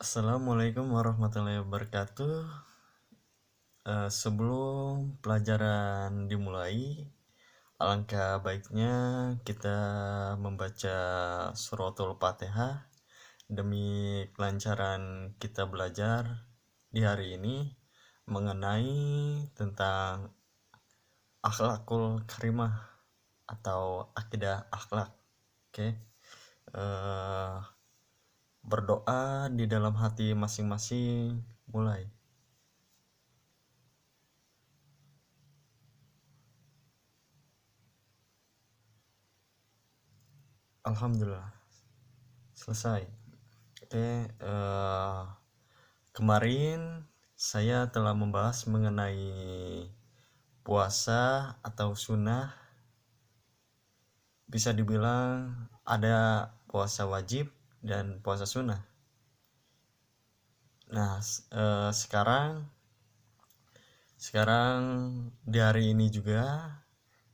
Assalamualaikum warahmatullahi wabarakatuh. Sebelum pelajaran dimulai, alangkah baiknya kita membaca suratul Fatihah demi kelancaran kita belajar di hari ini mengenai tentang akhlakul karimah atau akidah akhlak. Oke. Eh, Berdoa di dalam hati masing-masing. Mulai. Alhamdulillah selesai. Oke, kemarin saya telah membahas mengenai puasa atau sunnah. Bisa dibilang ada puasa wajib dan puasa sunnah. Nah, sekarang di hari ini juga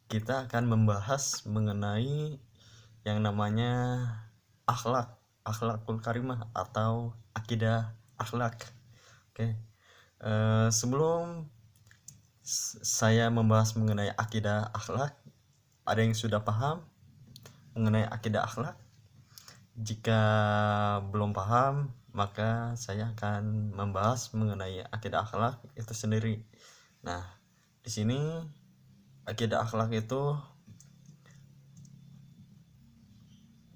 kita akan membahas mengenai yang namanya akhlakul karimah atau akidah akhlak. Oke. Sebelum saya membahas mengenai akidah akhlak, ada yang sudah paham mengenai akidah akhlak? Jika belum paham, maka saya akan membahas mengenai akidah akhlak itu sendiri. Nah, di sini akidah akhlak itu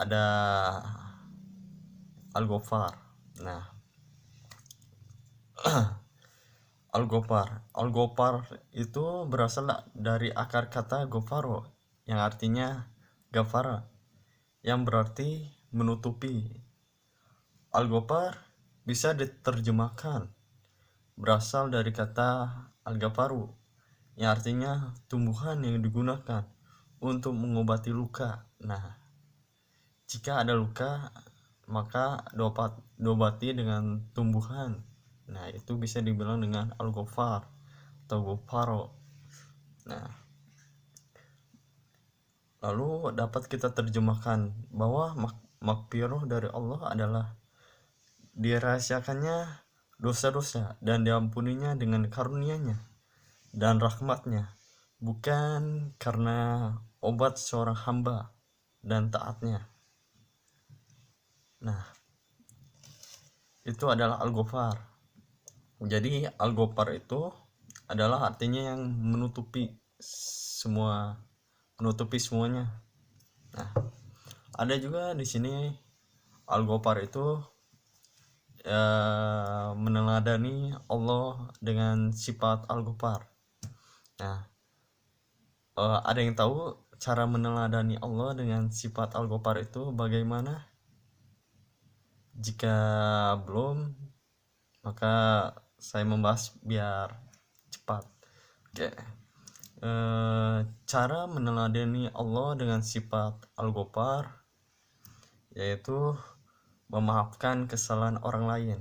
ada Al-Ghafar. Nah, Al-Ghafar itu berasal dari akar kata Ghafaro yang artinya Ghafara, yang berarti menutupi. Al-Ghafar bisa diterjemahkan berasal dari kata Al-Ghafaru yang artinya tumbuhan yang digunakan untuk mengobati luka. Nah, jika ada luka maka diobati dengan tumbuhan. Nah, itu bisa dibilang dengan Al-Ghafar atau Ghafaro. Nah, lalu dapat kita terjemahkan bahwa makfirah dari Allah adalah dirahasiakannya dosa-dosa dan diampuninya dengan karunia-Nya dan rahmat-Nya, bukan karena obat seorang hamba dan taatnya. Nah, itu adalah Al-Ghafar. Jadi Al-Ghafar itu adalah artinya yang menutupi semuanya. Nah, ada juga di sini Al-Ghafar itu meneladani Allah dengan sifat Al-Ghafar. Nah, ada yang tahu cara meneladani Allah dengan sifat Al-Ghafar itu bagaimana? Jika belum, maka saya membahas biar cepat. Oke. Cara meneladani Allah dengan sifat Al-Ghafar yaitu memaafkan kesalahan orang lain.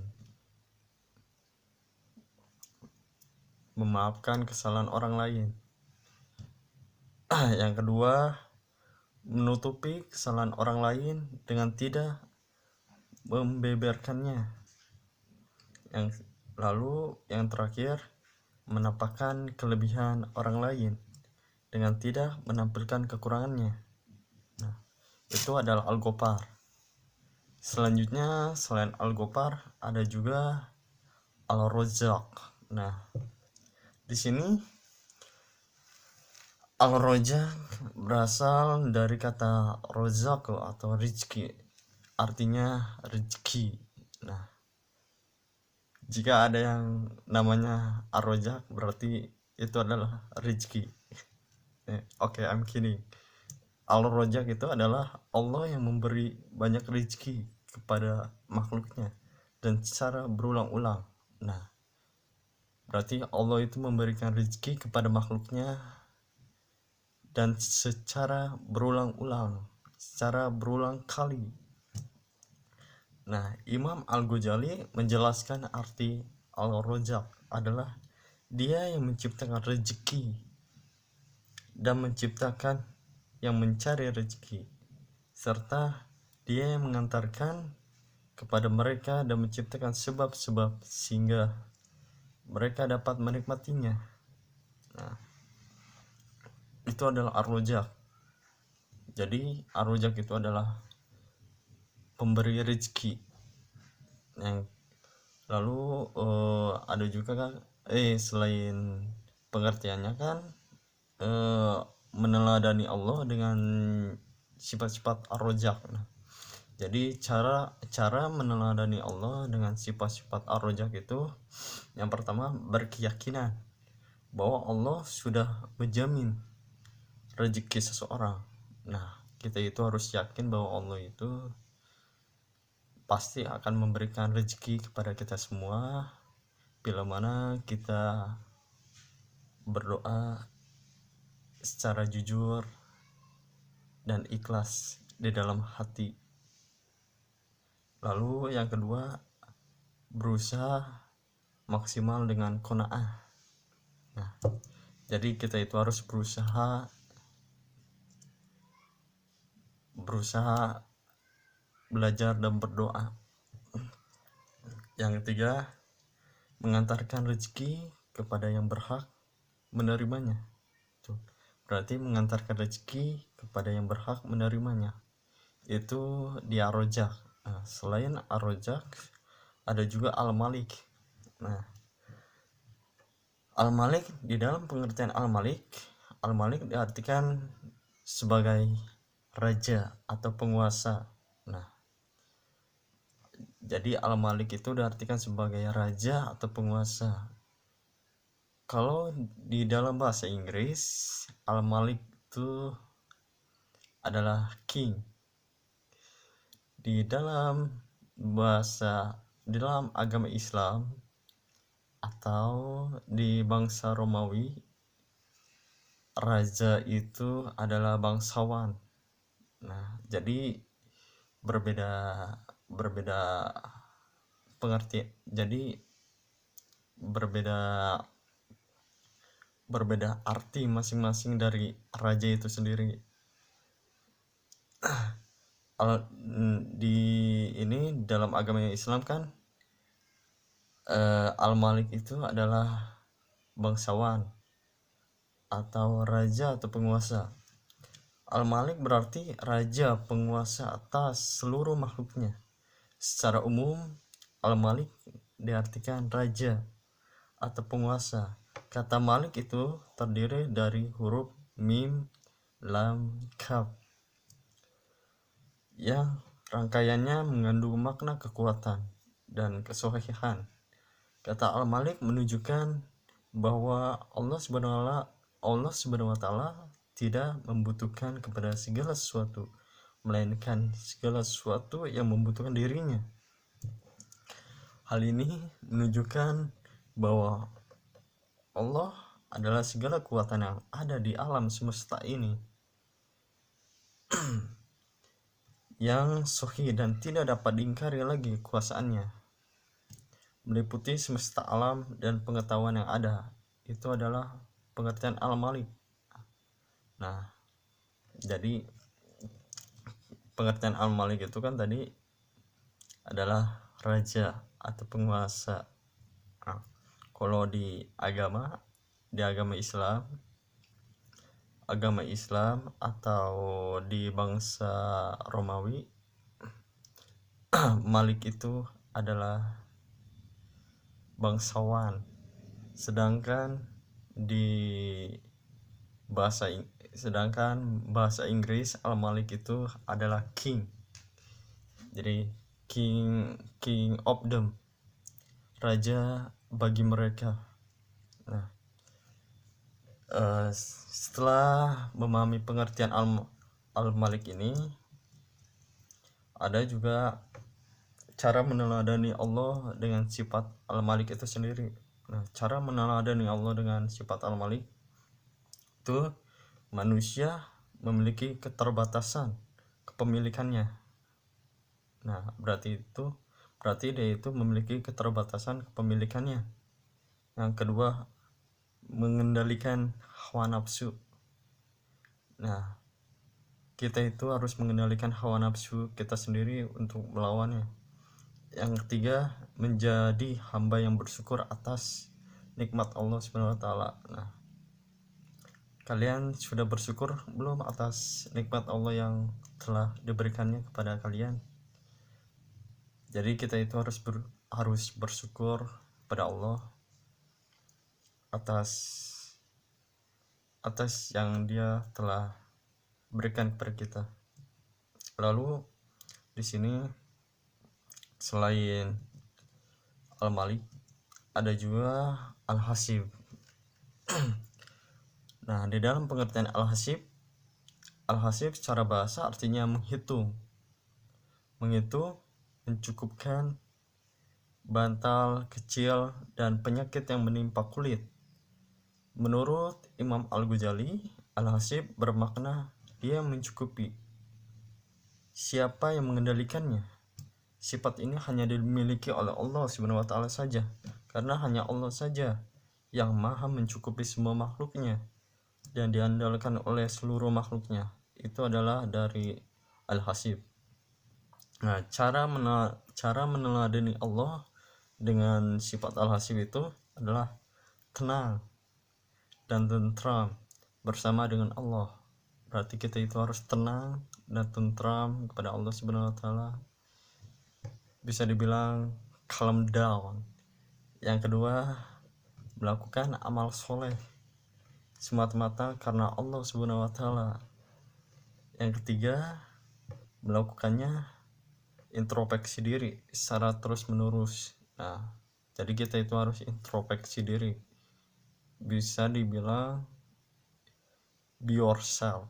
Yang kedua, menutupi kesalahan orang lain dengan tidak membeberkannya. Yang terakhir, menampakkan kelebihan orang lain dengan tidak menampilkan kekurangannya. Nah, itu adalah Al-Ghafar. Selanjutnya, selain Al-Ghafar ada juga Al-Razzaq. Nah, di sini Al-Razzaq berasal dari kata rozak atau rizki, artinya rezeki. Nah, jika ada yang namanya Ar-Razzaq berarti itu adalah rezeki. Oke, I'm kidding. Al-Razzaq itu adalah Allah yang memberi banyak rezeki kepada makhluknya dan secara berulang-ulang. Nah, berarti Allah itu memberikan rezeki kepada makhluknya dan secara berulang kali. Nah, Imam Al-Ghazali menjelaskan arti Al-Razzaq adalah dia yang menciptakan rezeki dan menciptakan yang mencari rezeki, serta dia yang mengantarkan kepada mereka dan menciptakan sebab-sebab sehingga mereka dapat menikmatinya. Nah, itu adalah ar-Razzaq. Jadi ar-Razzaq itu adalah pemberi rezeki. Yang lalu ada juga kan selain pengertiannya kan meneladani Allah dengan sifat-sifat ar-Razzaq. Nah, jadi cara meneladani Allah dengan sifat-sifat ar-Razzaq itu yang pertama berkeyakinan bahwa Allah sudah menjamin rezeki seseorang. Nah, kita itu harus yakin bahwa Allah itu pasti akan memberikan rezeki kepada kita semua bila mana kita berdoa secara jujur dan ikhlas di dalam hati. Lalu yang kedua, berusaha maksimal dengan qanaah. Nah, jadi kita itu harus berusaha belajar dan berdoa. Yang ketiga, mengantarkan rezeki kepada yang berhak menerimanya. Berarti mengantarkan rezeki kepada yang berhak menerimanya. Itu di ar-Razzaq. Nah, selain ar-Razzaq ada juga al-Malik. Nah, al-Malik, di dalam pengertian al-Malik diartikan sebagai raja atau penguasa. Nah, jadi al-Malik itu diartikan sebagai raja atau penguasa. Kalau di dalam bahasa Inggris, al-Malik itu adalah king. Di dalam agama Islam atau di bangsa Romawi, raja itu adalah bangsawan. Nah, jadi berbeda pengertian. Jadi berbeda arti masing-masing dari raja itu sendiri. Dalam agama Islam kan al-Malik itu adalah bangsawan atau raja atau penguasa. Al-Malik berarti raja, penguasa atas seluruh makhluknya. Secara umum, al-Malik diartikan raja atau penguasa. Kata Malik itu terdiri dari huruf mim, lam, kaf yang rangkaiannya mengandung makna kekuatan dan kesohihan. Kata al-Malik menunjukkan bahwa Allah Subhanahu wa taala tidak membutuhkan kepada segala sesuatu, melainkan segala sesuatu yang membutuhkan dirinya. Hal ini menunjukkan bahwa Allah adalah segala kekuatan yang ada di alam semesta ini yang sahih dan tidak dapat diingkari lagi kekuasaannya, meliputi semesta alam dan pengetahuan yang ada. Itu adalah pengertian al-Malik. Nah, jadi pengertian al-Malik itu kan tadi adalah raja atau penguasa. Nah, kalau di agama Islam atau di bangsa Romawi, Malik itu adalah bangsawan. Sedangkan bahasa Inggris al-Malik itu adalah king. Jadi king of them, raja bagi mereka. Nah, setelah memahami pengertian al-Malik ini, ada juga cara meneladani Allah dengan sifat al-Malik itu sendiri. Nah, cara meneladani Allah dengan sifat al-Malik itu manusia memiliki keterbatasan kepemilikannya. Nah, berarti dia itu memiliki keterbatasan kepemilikannya. Yang kedua, mengendalikan hawa nafsu. Nah, kita itu harus mengendalikan hawa nafsu kita sendiri untuk melawannya. Yang ketiga, menjadi hamba yang bersyukur atas nikmat Allah Subhanahu wa taala. Nah, kalian sudah bersyukur belum atas nikmat Allah yang telah diberikannya kepada kalian? Jadi kita itu harus bersyukur pada Allah atas yang Dia telah berikan kepada kita. Lalu di sini selain Al-Malik ada juga Al-Hasib. Nah, di dalam pengertian Al-Hasib secara bahasa artinya menghitung, mencukupkan bantal kecil dan penyakit yang menimpa kulit. Menurut Imam Al-Ghazali, Al-Hasib bermakna dia mencukupi. Siapa yang mengendalikannya? Sifat ini hanya dimiliki oleh Allah Subhanahu wa taala saja, karena hanya Allah saja yang maha mencukupi semua makhluknya dan diandalkan oleh seluruh makhluknya. Itu adalah dari Al-Hasib. Nah, cara meneladani Allah dengan sifat Al-Hasib itu adalah tenang dan tentram bersama dengan Allah. Berarti kita itu harus tenang dan tentram kepada Allah Subhanahu wa taala. Bisa dibilang calm down. Yang kedua, melakukan amal soleh semata-mata karena Allah Subhanahu wa taala. Yang ketiga, melakukannya introspeksi diri secara terus-menerus. Nah, jadi kita itu harus introspeksi diri. Bisa dibilang be yourself,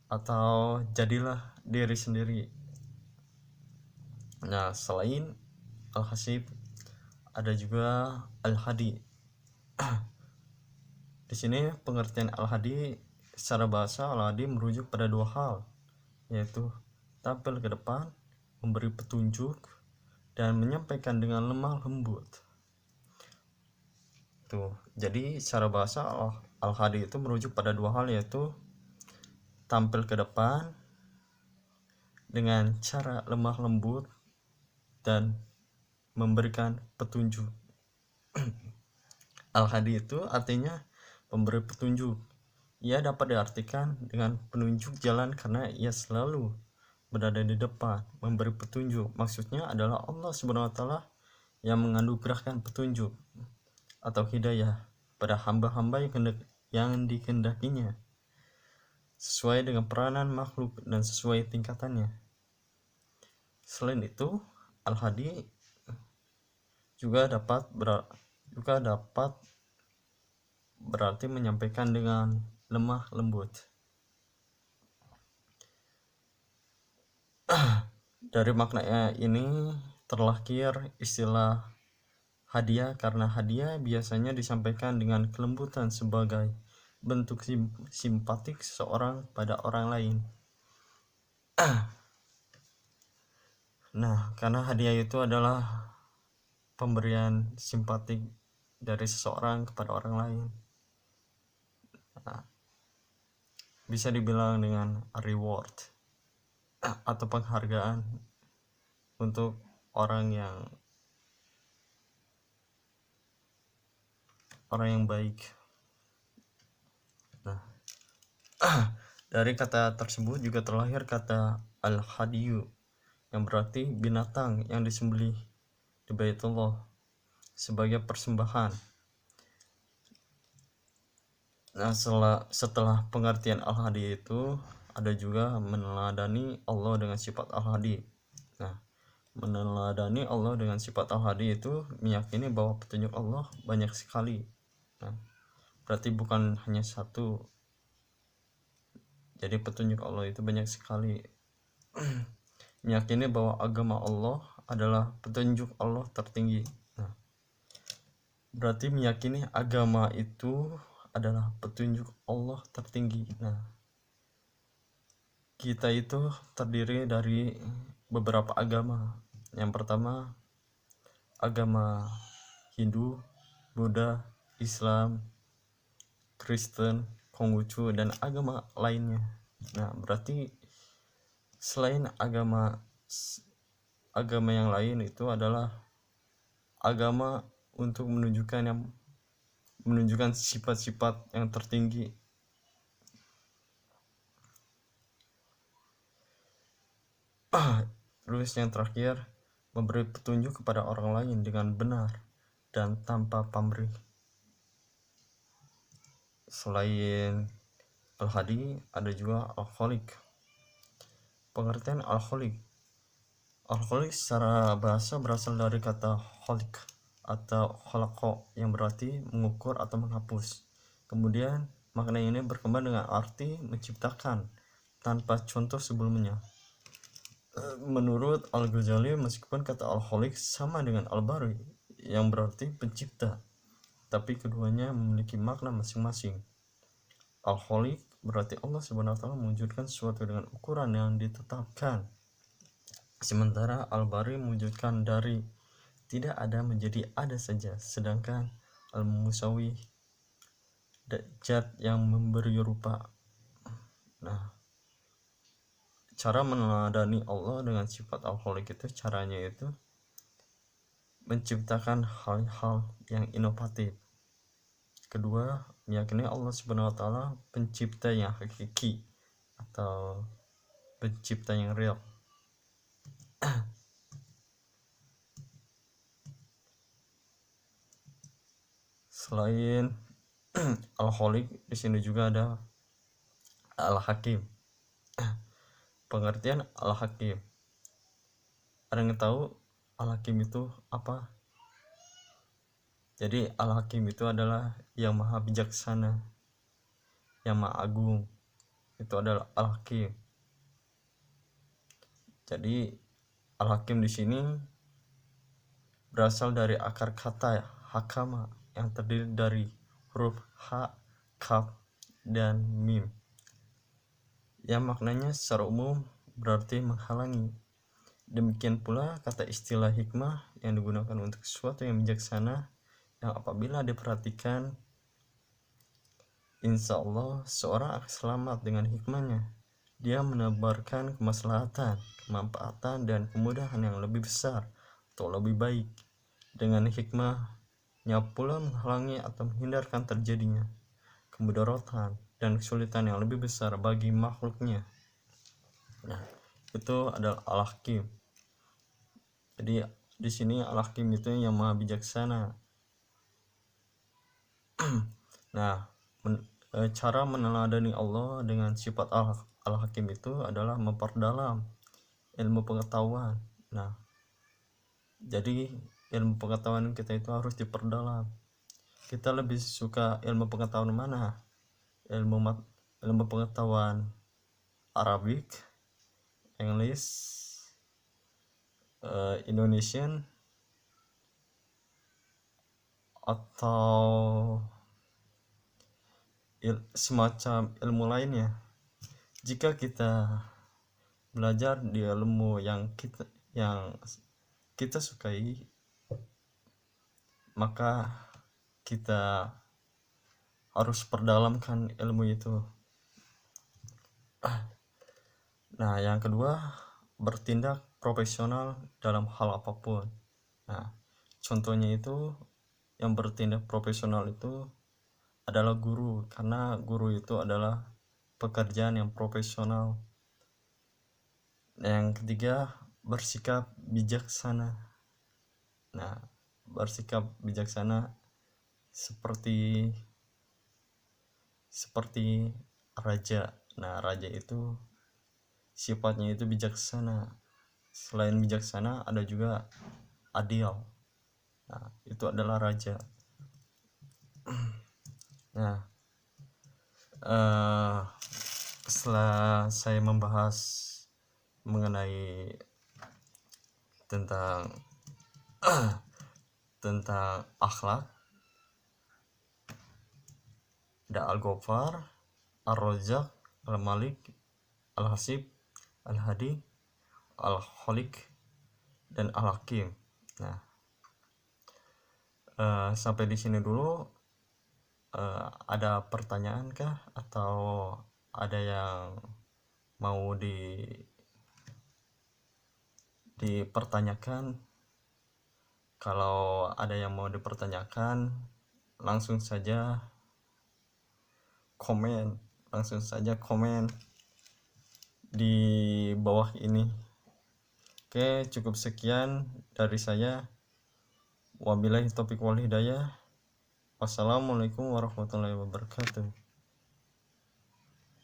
atau jadilah diri sendiri. Nah, selain Al-Hasib ada juga Al-Hadi. Di sini pengertian Al-Hadi secara bahasa, Al-Hadi merujuk pada dua hal, yaitu tampil ke depan, memberi petunjuk, dan menyampaikan dengan lemah lembut. Tuh, jadi secara bahasa Al-Hadi itu merujuk pada dua hal, yaitu tampil ke depan dengan cara lemah lembut dan memberikan petunjuk. Al-Hadi itu artinya pemberi petunjuk. Ia dapat diartikan dengan penunjuk jalan karena ia selalu berada di depan memberi petunjuk. Maksudnya adalah Allah Subhanahu wa taala yang menganugerahkan petunjuk atau hidayah pada hamba-hamba yang dikehendakinya sesuai dengan peranan makhluk dan sesuai tingkatannya. Selain itu, Al-Hadi juga dapat berarti menyampaikan dengan lemah lembut. Dari maknanya ini terlahir istilah hadiah, karena hadiah biasanya disampaikan dengan kelembutan sebagai bentuk simpatik seseorang pada orang lain. Nah, karena hadiah itu adalah pemberian simpatik dari seseorang kepada orang lain. Nah, bisa dibilang dengan reward atau penghargaan untuk orang yang baik. Nah, dari kata tersebut juga terlahir kata al-hadiyu yang berarti binatang yang disembelih di Baitullah sebagai persembahan. Nah, setelah pengertian al-hadi itu ada juga meneladani Allah dengan sifat al-hadi. Nah, meneladani Allah dengan sifat al-hadi itu meyakini bahwa petunjuk Allah banyak sekali. Nah, berarti bukan hanya satu. Jadi petunjuk Allah itu banyak sekali. Meyakini bahwa agama Allah adalah petunjuk Allah tertinggi. Nah, berarti meyakini agama itu adalah petunjuk Allah tertinggi. Nah, kita itu terdiri dari beberapa agama. Yang pertama, agama Hindu, Buddha, Islam, Kristen, Konghucu, dan agama lainnya. Nah, berarti selain agama agama yang lain itu adalah agama untuk menunjukkan sifat-sifat yang tertinggi. Terus yang terakhir, memberi petunjuk kepada orang lain dengan benar dan tanpa pamrih. Selain Al-Hadi, ada juga Al-Khaliq. Pengertian Al-Khaliq secara bahasa berasal dari kata khaliq atau khalaqo yang berarti mengukur atau menghapus. Kemudian makna ini berkembang dengan arti menciptakan tanpa contoh sebelumnya. Menurut Al-Ghazali, meskipun kata Al-Khaliq sama dengan Al-Bari yang berarti pencipta, tapi keduanya memiliki makna masing-masing. Al-Khaliq berarti Allah Subhanahu wa taala mewujudkan sesuatu dengan ukuran yang ditetapkan. Sementara Al-Bari mewujudkan dari tidak ada menjadi ada saja, sedangkan Al-Musawi zat yang memberi rupa. Nah, cara meneladani Allah dengan sifat Al-Khaliq itu caranya itu menciptakan hal-hal yang inovatif. Kedua, meyakini Allah Subhanahu wa taala pencipta yang hakiki atau pencipta yang real. Selain Al-Khaliq, di sini juga ada Al-Hakim. Pengertian Al-Hakim, ada yang tahu Al-Hakim itu apa? Jadi Al-Hakim itu adalah yang maha bijaksana, yang maha agung. Itu adalah Al-Hakim. Jadi Al-Hakim di sini berasal dari akar kata hakama yang terdiri dari huruf ha, kaf, dan mim, yang maknanya secara umum berarti menghalangi. Demikian pula kata istilah hikmah yang digunakan untuk sesuatu yang bijaksana, yang apabila diperhatikan, insya Allah seorang akan selamat dengan hikmahnya. Dia menebarkan kemaslahatan, kemanfaatan, dan kemudahan yang lebih besar atau lebih baik. Dengan hikmahnya pula menghalangi atau menghindarkan terjadinya kemudaratan dan kesulitan yang lebih besar bagi makhluknya. Nah, itu adalah Al-Hakim. Jadi di sini Al-Hakim itu yang maha bijaksana. Nah, cara meneladani Allah dengan sifat Al-Hakim itu adalah memperdalam ilmu pengetahuan. Nah, jadi ilmu pengetahuan kita itu harus diperdalam. Kita lebih suka ilmu pengetahuan mana? Ilmu pengetahuan Arabic, English, Indonesian, atau semacam ilmu lainnya. Jika kita belajar di ilmu yang kita sukai, maka kita harus perdalamkan ilmu itu. Nah, yang kedua, bertindak profesional dalam hal apapun. Nah, contohnya itu yang bertindak profesional itu adalah guru, karena guru itu adalah pekerjaan yang profesional. Yang ketiga, bersikap bijaksana. Nah, bersikap bijaksana seperti raja. Nah, raja itu sifatnya itu bijaksana. Selain bijaksana, ada juga adil. Nah, itu adalah raja. Nah, setelah saya membahas mengenai tentang akhlak, ada Al-Ghaffar, Ar-Razzaq, Al-Malik, Al-Hasib, Al-Hadi, Al-Khaliq, dan Al-Hakim. Nah, sampai di sini dulu. Ada pertanyaan kah, atau ada yang mau dipertanyakan. Kalau ada yang mau dipertanyakan, langsung saja komen di bawah ini. Oke, cukup sekian dari saya. Wabillahi taufiq wal hidayah. Wassalamualaikum warahmatullahi wabarakatuh.